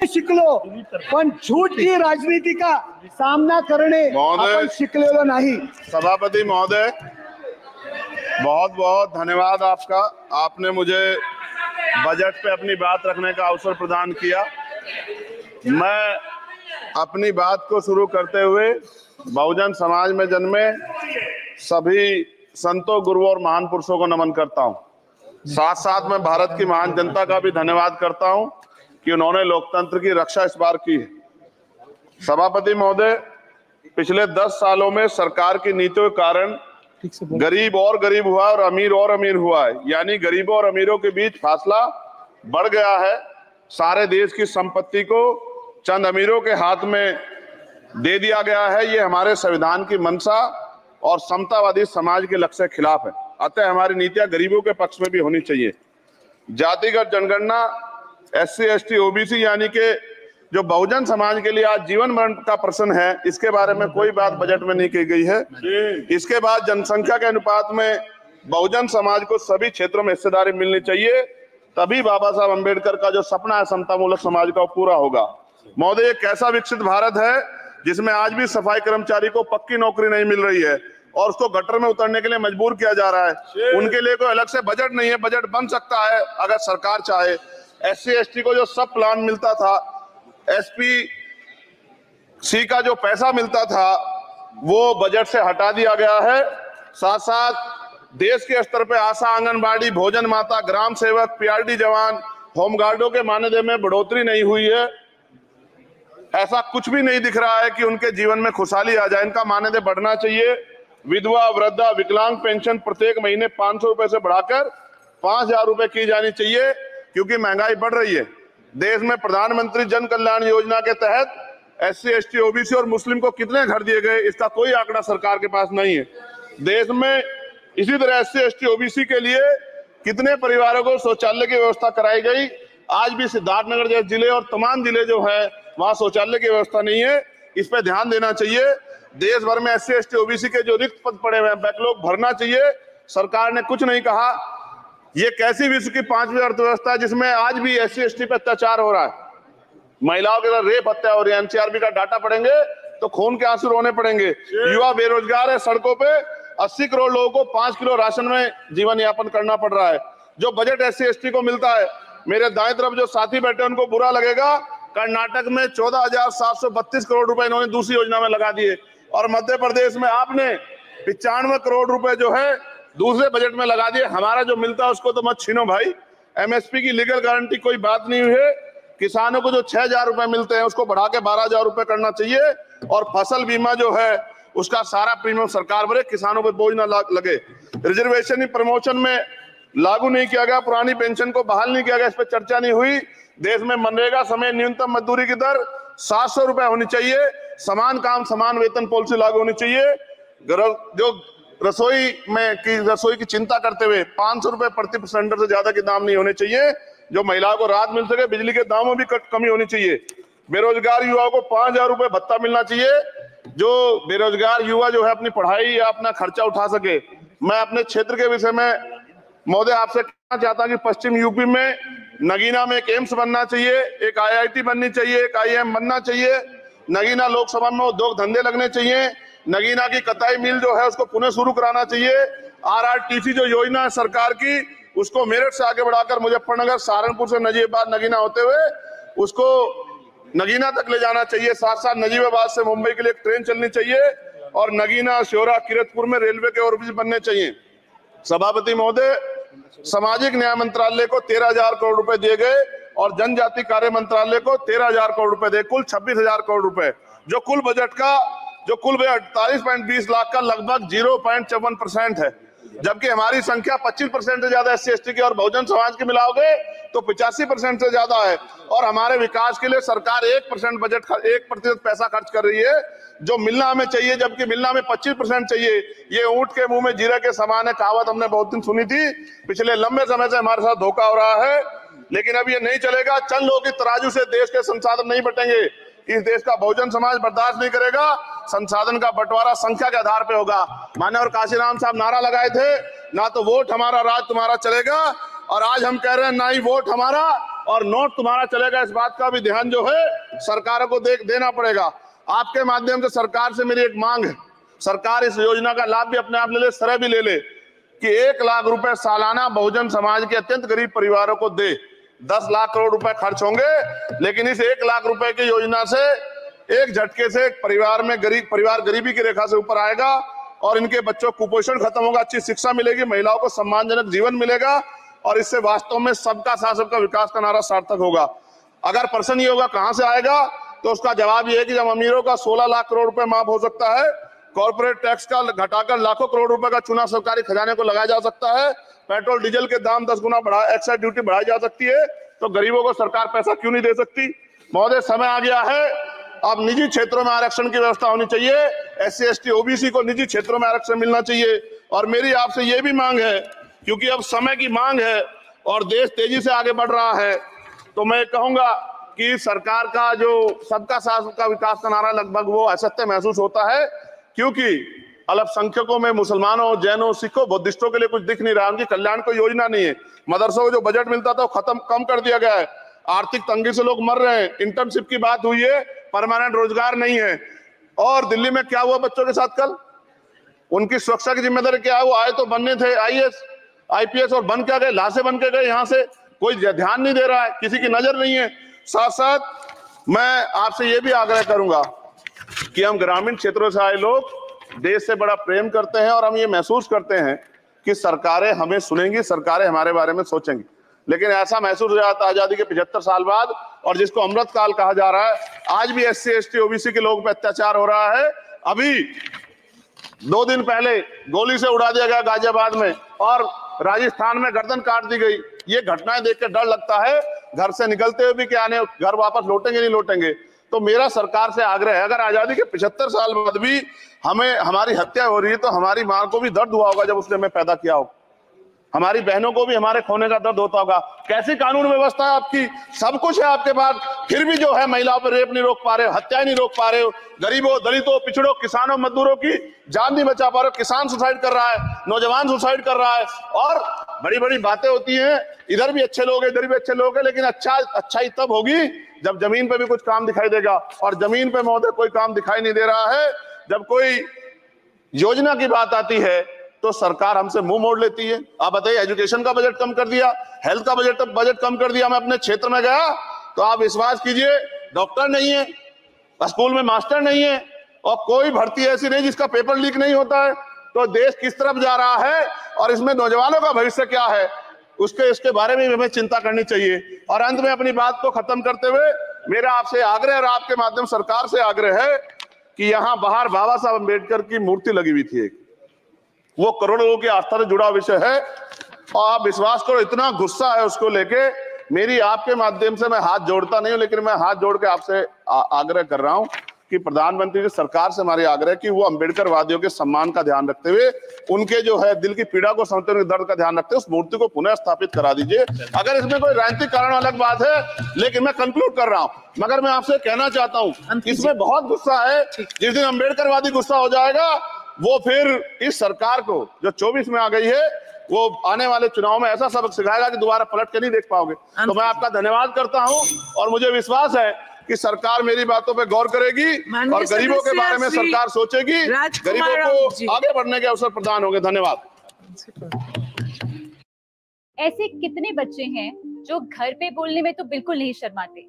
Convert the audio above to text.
शिकलो, पण झूठची राजनीति का सामना करणे आपण शिकलेलो नाही। सभापति महोदय, बहुत बहुत धन्यवाद आपका। आपने मुझे बजट पे अपनी बात रखने का अवसर प्रदान किया। मैं अपनी बात को शुरू करते हुए बहुजन समाज में जन्मे सभी संतों, गुरुओं और महान पुरुषों को नमन करता हूं। साथ साथ मैं भारत की महान जनता का भी धन्यवाद करता हूं कि उन्होंने लोकतंत्र की रक्षा इस बार की है। सभापति महोदय, पिछले 10 सालों में सरकार की नीतियों के कारण गरीब और गरीब हुआ और अमीर हुआ है, यानी गरीबों और अमीरों के बीच फासला बढ़ गया है। सारे देश की संपत्ति को चंद अमीरों के हाथ में दे दिया गया है। ये हमारे संविधान की मंशा और समतावादी समाज के लक्ष्य के खिलाफ है। अतः हमारी नीतियां गरीबों के पक्ष में भी होनी चाहिए। जातिगत जनगणना, SC, ST, OBC यानी कि जो बहुजन समाज के लिए आज जीवन मरण का प्रश्न है, इसके बारे में कोई बात बजट में नहीं की गई है। इसके बाद जनसंख्या के अनुपात में बहुजन समाज को सभी क्षेत्रों में हिस्सेदारी मिलनी चाहिए, तभी बाबा साहब अम्बेडकर का जो सपना है समतामूलक समाज का, वो पूरा होगा। महोदय, एक ऐसा विकसित भारत है जिसमें आज भी सफाई कर्मचारी को पक्की नौकरी नहीं मिल रही है और उसको गटर में उतरने के लिए मजबूर किया जा रहा है। उनके लिए कोई अलग से बजट नहीं है। बजट बन सकता है अगर सरकार चाहे। SC, ST को जो सब प्लान मिलता था, SPC का जो पैसा मिलता था, वो बजट से हटा दिया गया है। साथ साथ देश के स्तर पे आशा, आंगनबाड़ी, भोजन माता, ग्राम सेवक, PRD जवान, होमगार्डों के मानदेय में बढ़ोतरी नहीं हुई है। ऐसा कुछ भी नहीं दिख रहा है कि उनके जीवन में खुशहाली आ जाए। इनका मानदेय बढ़ना चाहिए। विधवा, वृद्धा, विकलांग पेंशन प्रत्येक महीने 500 रुपए से बढ़ाकर 5000 रुपए की जानी चाहिए, क्योंकि महंगाई बढ़ रही है। देश में प्रधानमंत्री जन कल्याण योजना के तहत SC, ST, OBC और मुस्लिम को कितने घर दिए गए, इसका कोई आंकड़ा सरकार के पास नहीं है। देश में इसी तरह SC, ST, OBC के लिए कितने परिवारों को शौचालय की व्यवस्था कराई गई। आज भी सिद्धार्थनगर जैसे जिले और तमाम जिले जो है वहां शौचालय की व्यवस्था नहीं है। इस पर ध्यान देना चाहिए। देश भर में SC, ST, OBC के जो रिक्त पद पड़े हुए हैं, बैकलॉग भरना चाहिए। सरकार ने कुछ नहीं कहा। ये कैसी विश्व की 5वीं अर्थव्यवस्था है जिसमें आज भी SC, ST पे अत्याचार हो रहा है, महिलाओं के साथ रेप हत्या हो रही है। NCRB का डाटा पढ़ेंगे तो खून के आंसू रोने पड़ेंगे। युवा बेरोजगार है सड़कों पे। 80 करोड़ लोगों को 5 किलो राशन में जीवन यापन करना पड़ रहा है। जो बजट SC, ST को मिलता है, मेरे दाएं तरफ जो साथी बैठे उनको बुरा लगेगा, कर्नाटक में 14,732 करोड़ रुपए इन्होंने दूसरी योजना में लगा दिए और मध्य प्रदेश में आपने 95 करोड़ रुपए जो है दूसरे बजट में लगा दिए। हमारा जो मिलता है उसको तो मत छीनो भाई। MSP की लीगल गारंटी कोई बात नहीं हुई है। किसानों को जो 6000 रुपए मिलते हैं उसको बढ़ा के 12000 रुपए करना चाहिए और फसल बीमा जो है उसका सारा प्रीमियम सरकार भरे, किसानों पर बोझ ना लगे। रिजर्वेशन प्रमोशन में लागू नहीं किया गया, पुरानी पेंशन को बहाल नहीं किया गया, इस पर चर्चा नहीं हुई। देश में मनरेगा समय न्यूनतम मजदूरी की दर 700 रुपए होनी चाहिए। समान काम समान वेतन पॉलिसी लागू होनी चाहिए। जो रसोई की चिंता करते हुए 500 रुपए प्रति सिलेंडर से ज्यादा के दाम नहीं होने चाहिए, जो महिलाओं को राहत मिल सके। बिजली के दामों में भी कमी होनी चाहिए। बेरोजगार युवाओं को 5000 रुपए भत्ता मिलना चाहिए, जो बेरोजगार युवा जो है अपनी पढ़ाई या अपना खर्चा उठा सके। मैं अपने क्षेत्र के विषय में महोदय आपसे कहना चाहता हूं कि पश्चिम यूपी में नगीना में एक एम्स बनना चाहिए, एक IIT बननी चाहिए, एक IIM बनना चाहिए। नगीना लोकसभा में उद्योग धंधे लगने चाहिए। नगीना की कताई मिल जो है उसको पुनः शुरू कराना चाहिए। RRTC जो योजना है सरकार की, उसको मेरठ से आगे बढ़ाकर मुजफ्फरनगर, सहारनपुर से नजीबाबाद, नगीना होते हुए उसको नगीना तक ले जाना चाहिए। साथ साथ नजीबाबाद से मुंबई के लिए एक ट्रेन चलनी चाहिए और नगीना, श्योरा, किरतपुर में रेलवे के ओवरब्रिज बनने चाहिए। सभापति महोदय, सामाजिक न्याय मंत्रालय को 13,000 करोड़ रुपए दिए गए और जनजाति कार्य मंत्रालय को 13,000 करोड़ रुपए दिए, कुल 26,000 करोड़ रुपए। जो कुल बजट 48.20 लाख का लगभग 0.54% है, जबकि हमारी संख्या 25% से ज्यादा SC, ST की और बहुजन समाज की मिलाओगे तो 85% से ज्यादा है। और हमारे विकास के लिए सरकार 1% बजट 1% पैसा खर्च कर रही है, जो मिलना हमें चाहिए, जबकि मिलना हमें 25% चाहिए। ये ऊंट के मुंह में जीरा के समान है, कहावत हमने बहुत दिन सुनी थी। पिछले लंबे समय से हमारे साथ धोखा हो रहा है, लेकिन अब ये नहीं चलेगा। चंद लोगों की तराजू से देश के संसाधन नहीं बटेंगे। इस देश का बहुजन समाज बर्दाश्त नहीं करेगा। संसाधन का बंटवारा संख्या के आधार पे होगा। माननीय काशीराम साहब नारा लगाए थे, ना तो वोट हमारा राज तुम्हारा चलेगा, और आज हम कह रहे हैं ना ही वोट हमारा और नोट तुम्हारा चलेगा, इस बात का भी ध्यान जो है सरकारों को देना पड़ेगा। आपके माध्यम से सरकार से मेरी एक मांग है, सरकार इस योजना का लाभ भी अपने आप ले ले, श्रेय भी ले ले कि 1 लाख रुपए सालाना बहुजन समाज के अत्यंत गरीब परिवारों को दे। 10 लाख करोड़ रुपए खर्च होंगे, लेकिन इस 1 लाख रुपए की योजना से एक झटके से एक परिवार में परिवार गरीबी की रेखा से ऊपर आएगा और इनके बच्चों को कुपोषण खत्म होगा, अच्छी शिक्षा मिलेगी, महिलाओं को सम्मानजनक जीवन मिलेगा और इससे वास्तव में सबका साथ सबका विकास का नारा सार्थक होगा। अगर प्रश्न ये होगा कहां से आएगा, तो उसका जवाब ये है कि जब अमीरों का 16 लाख करोड़ रुपए माफ हो सकता है, कॉर्पोरेट टैक्स का घटाकर लाखों करोड़ रुपए का चुनाव सरकारी खजाने को लगाया जा सकता है, पेट्रोल डीजल के दाम 10 गुना एक्साइज ड्यूटी बढ़ाई जा सकती है, तो गरीबों को सरकार पैसा क्यों नहीं दे सकती। महोदय, समय आ गया है, अब निजी क्षेत्रों में आरक्षण की व्यवस्था होनी चाहिए, SC ST OBC को निजी क्षेत्रों में आरक्षण मिलना चाहिए। और मेरी आपसे ये भी मांग है, क्योंकि अब समय की मांग है और देश तेजी से आगे बढ़ रहा है, तो मैं कहूंगा कि सरकार का जो सबका साथ सबका विकास का नारा लगभग वो असत्य महसूस होता है, क्योंकि अल्पसंख्यकों में मुसलमानों, जैनों, सिखों, बुद्धिस्टों के लिए कुछ दिख नहीं रहा, उनकी कल्याण कोई योजना नहीं है। मदरसों को जो बजट मिलता था वो कम कर दिया गया है, आर्थिक तंगी से लोग मर रहे हैं, इंटर्नशिप की बात हुई है, परमानेंट रोजगार नहीं है। और दिल्ली में क्या हुआ बच्चों के साथ कल, उनकी सुरक्षा की जिम्मेदारी क्या है, वो आए तो बनने थे IAS IPS और बन क्या गए, लाशें बन के गए, यहाँ से कोई ध्यान नहीं दे रहा है, किसी की नजर नहीं है। साथ साथ मैं आपसे ये भी आग्रह करूंगा कि हम ग्रामीण क्षेत्रों से आए लोग देश से बड़ा प्रेम करते हैं और हम ये महसूस करते हैं कि सरकारें हमें सुनेंगी, सरकारें हमारे बारे में सोचेंगी, लेकिन ऐसा महसूस हो जाता है आजादी के 75 साल बाद, और जिसको अमृत काल कहा जा रहा है, आज भी SC ST OBC के लोगों पे अत्याचार हो रहा है। अभी 2 दिन पहले गोली से उड़ा दिया गया गाजियाबाद में और राजस्थान में गर्दन काट दी गई। ये घटनाएं देख के डर लगता है, घर से निकलते हुए भी कि आने घर वापस लौटेंगे नहीं लौटेंगे। तो मेरा सरकार से आग्रह है, अगर आजादी के 75 साल बाद भी हमें हमारी हत्या हो रही है, तो हमारी मां को भी दर्द हुआ होगा जब उसने हमें पैदा किया हो, हमारी बहनों को भी हमारे खोने का दर्द होता होगा। कैसी कानून व्यवस्था है आपकी, सब कुछ है आपके पास, फिर भी जो है महिलाओं पर रेप नहीं रोक पा रहे हो, हत्याएं नहीं रोक पा रहे हो, गरीबों, दलितों, पिछड़ों, किसानों, मजदूरों की जान नहीं बचा पा रहे हो। किसान सुसाइड कर रहा है, नौजवान सुसाइड कर रहा है, और बड़ी बड़ी बातें होती हैं, इधर भी अच्छे लोग हैं, इधर भी अच्छे लोग हैं, लेकिन अच्छाई तब होगी जब जमीन पे भी कुछ काम दिखाई देगा। और जमीन पे महोदय कोई काम दिखाई नहीं दे रहा है। जब कोई योजना की बात आती है तो सरकार हमसे मुंह मोड़ लेती है। आप बताइए, एजुकेशन का बजट कम कर दिया, हेल्थ का बजट कम कर दिया। मैं अपने क्षेत्र में गया तो आप विश्वास कीजिए, डॉक्टर नहीं है, स्कूल में मास्टर नहीं है, और कोई भर्ती ऐसी नहीं जिसका पेपर लीक नहीं होता है। तो देश किस तरफ जा रहा है और इसमें नौजवानों का भविष्य क्या है, इसके बारे में हमें चिंता करनी चाहिए। और अंत में अपनी बात को खत्म करते हुए मेरा आपसे आग्रह और आपके माध्यम सरकार से आग्रह है कि यहाँ बाहर बाबा साहब अम्बेडकर की मूर्ति लगी हुई थी, वो करोड़ों लोगों की आस्था से जुड़ा विषय है, और आप विश्वास करो इतना गुस्सा है उसको लेके। मेरी आपके माध्यम से मैं हाथ जोड़ता नहीं हूं, लेकिन मैं हाथ जोड़ के आपसे आग्रह कर रहा हूं कि प्रधानमंत्री जी, सरकार से हमारी आग्रह कि वो अम्बेडकर वादियों के सम्मान का ध्यान रखते हुए, उनके जो है दिल की पीड़ा को समझते हुए, दर्द का ध्यान रखते हुए उस मूर्ति को पुनः स्थापित करा दीजिए। अगर इसमें कोई राजनीतिक कारण अलग बात है, लेकिन मैं कंक्लूड कर रहा हूं। मगर मैं आपसे कहना चाहता हूं, इसमें बहुत गुस्सा है। जिस दिन अम्बेडकर वादी गुस्सा हो जाएगा, वो फिर इस सरकार को जो 24 में आ गई है, वो आने वाले चुनाव में ऐसा सबक सिखाएगा कि दोबारा पलट के नहीं देख पाओगे। तो मैं आपका धन्यवाद करता हूं, और मुझे विश्वास है कि सरकार मेरी बातों पे गौर करेगी और गरीबों के बारे में सरकार सोचेगी, गरीबों को आगे बढ़ने के अवसर प्रदान होंगे। धन्यवाद। ऐसे कितने बच्चे हैं जो घर पे बोलने में तो बिल्कुल नहीं शर्माते,